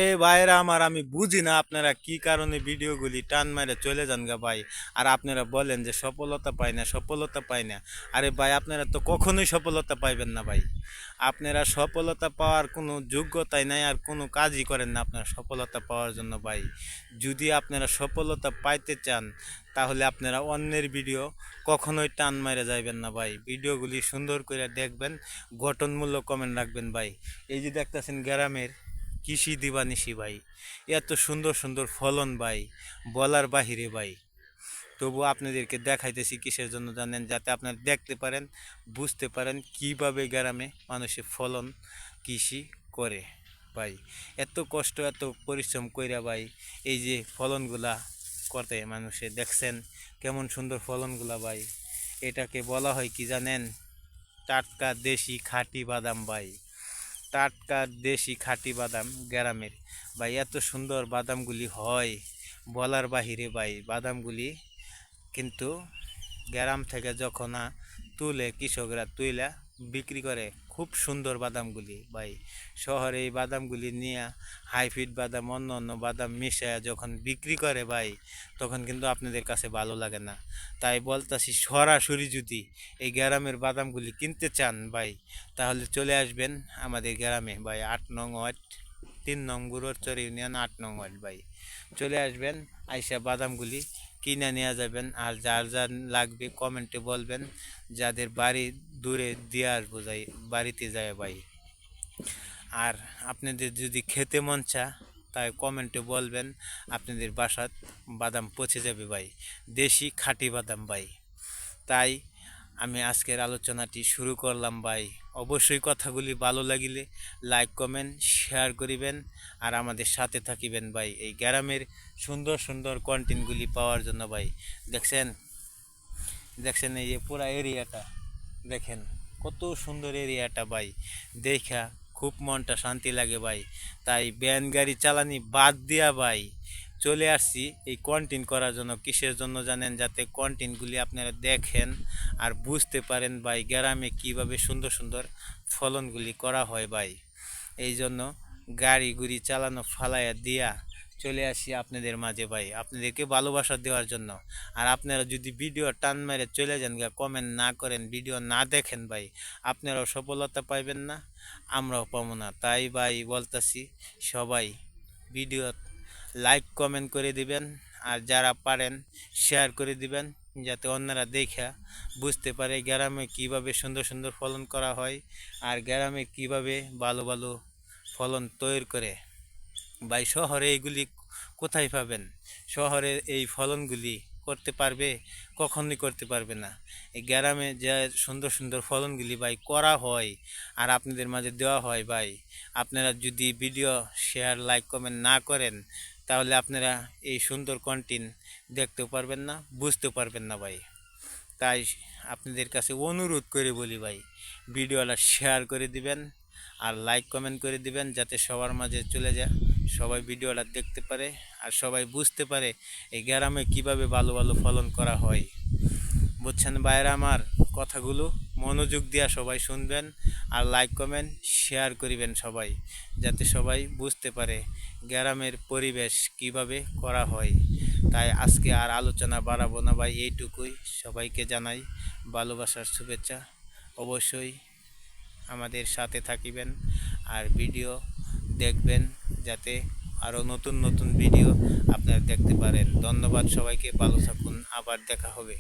ভাইরা আমার, আমি বুঝি না আপনারা কি কারণে ভিডিওগুলি টান মেরে চলে যান গা ভাই। আর আপনারা বলেন যে সফলতা পাই না, সফলতা পাই না। আরে ভাই, আপনারা তো কখনোই সফলতা পাইবেন না ভাই। আপনারা সফলতা পাওয়ার কোনো যোগ্যতাই নাই, আর কোনো কাজই করেন না আপনারা সফলতা পাওয়ার জন্য ভাই। যদি আপনারা সফলতা পাইতে চান, তাহলে আপনারা অন্যের ভিডিও কখনোই টান মেরে যাইবেন না ভাই। ভিডিওগুলি সুন্দর করে দেখবেন, গঠনমূলক কমেন্ট রাখবেন ভাই। এই যে দেখতেছেন গ্রামের কৃষি দিবানিশি ভাই, এত সুন্দর সুন্দর ফলন ভাই, বলার বাহিরে ভাই। তবু আপনাদেরকে দেখাইতেছি কিসের জন্য জানেন? যাতে আপনারা দেখতে পারেন, বুঝতে পারেন কিভাবে গ্রামে মানুষে ফলন কৃষি করে ভাই। এত কষ্ট, এত পরিশ্রম কইরা ভাই এই যে ফলনগুলা করতে মানুষে দেখছেন কেমন সুন্দর ফলনগুলা ভাই। এটাকে বলা হয় কি জানেন? টাটকা দেশি খাঁটি বাদাম ভাই। টাটকা দেশি খাঁটি বাদাম গ্রামের ভাই। এত সুন্দর বাদামগুলি হয় বলার বাহিরে ভাই। বাদামগুলি কিন্তু গ্রাম থেকে যখন তুলে কৃষকরা তুইলা বিক্রি করে, খুব সুন্দর বাদামগুলি ভাই। শহরে এই বাদামগুলি নিয়ে হাইব্রিড বাদাম, অন্য অন্য বাদাম মিশায়া যখন বিক্রি করে ভাই, তখন কিন্তু আপনাদের কাছে ভালো লাগে না। তাই বলতাছি, সরাসরি যদি এই গ্রামের বাদামগুলি কিনতে চান ভাই, তাহলে চলে আসবেন আমাদের গ্রামে ভাই। 8 নং ওয়ার্ড, 3 নং গুরুচর ইউনিয়ন, 8 নং ওয়ার্ড ভাই। চলে আসবেন, আইসা বাদামগুলি কিনে নিয়ে যাবেন। আর যার যার লাগবে কমেন্টে বলবেন, যাদের বাড়ি দূরে দিয়ে আসবো যাই, বাড়িতে যায় ভাই। আর আপনাদের যদি খেতে মন চা, তাই কমেন্টে বলবেন, আপনাদের বাসাত বাদাম পচে যাবে ভাই। দেশি খাঁটি বাদাম ভাই। তাই আমি আজকের আলোচনাটি শুরু করলাম ভাই। অবশ্যই কথাগুলি ভালো লাগিলে লাইক কমেন্ট শেয়ার করিবেন, আর আমাদের সাথে থাকিবেন ভাই এই গ্রামের সুন্দর সুন্দর কন্টেন্টগুলি পাওয়ার জন্য ভাই। দেখছেন, দেখছেন এই যে পুরা এরিয়াটা দেখেন, কত সুন্দর এরিয়াটা ভাই। দেখা খুব মনটা শান্তি লাগে ভাই। তাই ভ্যান গাড়ি চালানি বাদ দিয়া ভাই চলে আসছি এই কন্টেন্ট করার জন্য। কিসের জন্য জানেন? যাতে কন্টেন্টগুলি আপনারা দেখেন আর বুঝতে পারেন ভাই গ্রামে কিভাবে সুন্দর সুন্দর ফলনগুলি করা হয় ভাই। এই জন্য গাড়ি গুড়ি চালানো ফালাইয়া দিয়া চলে আসি আপনাদের মাঝে ভাই, আপনাদেরকে ভালোবাসা দেওয়ার জন্য। আর আপনারা যদি ভিডিও টান মেরে চলে যান গা, কমেন্ট না করেন, ভিডিও না দেখেন ভাই, আপনারাও সফলতা পাইবেন না, আমরাও পাবো না। তাই ভাই বলতাছি, সবাই ভিডিও লাইক কমেন্ট করে দিবেন, আর যারা পারেন শেয়ার করে দিবেন, যাতে অন্যরা দেখা বুঝতে পারে গ্রামে কিভাবে সুন্দর সুন্দর ফলন করা হয়, আর গ্রামে কিভাবে ভালো ভালো ফলন তৈরি করে ভাই। শহরে এইগুলি কোথায় পাবেন? শহরে এই ফলনগুলি করতে পারবে? কখনোই করতে পারবে না। এই গ্রামে যে সুন্দর সুন্দর ফলনগুলি ভাই করা হয় আর আপনাদের মাঝে দেওয়া হয় ভাই, আপনারা যদি ভিডিও শেয়ার লাইক কমেন্ট না করেন, তাহলে আপনারা এই সুন্দর কন্টেন্ট দেখতেও পারবেন না, বুঝতেও পারবেন না ভাই। তাই আপনাদের কাছে অনুরোধ করে বলি ভাই, ভিডিওটা শেয়ার করে দিবেন আর লাইক কমেন্ট করে দিবেন, যাতে সবার মাঝে চলে যায়, সবাই ভিডিওটা দেখতে পারে আর সবাই বুঝতে পারে এই গ্রামে কিভাবে ভালো ভালো ফলন করা হয়। বুঝছেন ভাইরা আমার? কথাগুলো মনোযোগ দিয়া সবাই শুনবেন, আর লাইক কমেন্ট শেয়ার করিবেন সবাই, যাতে সবাই বুঝতে পারে গ্রামের পরিবেশ কিভাবে করা হয়। তাই আজকে আর আলোচনা বাড়াবো না ভাই, এইটুকুই। সবাইকে জানাই ভালোবাসার শুভেচ্ছা। অবশ্যই আমাদের সাথে থাকিবেন আর ভিডিও দেখবেন, যাতে আরও নতুন নতুন ভিডিও আপনারা দেখতে পারেন। ধন্যবাদ সবাইকে, ভালো থাকুন, আবার দেখা হবে।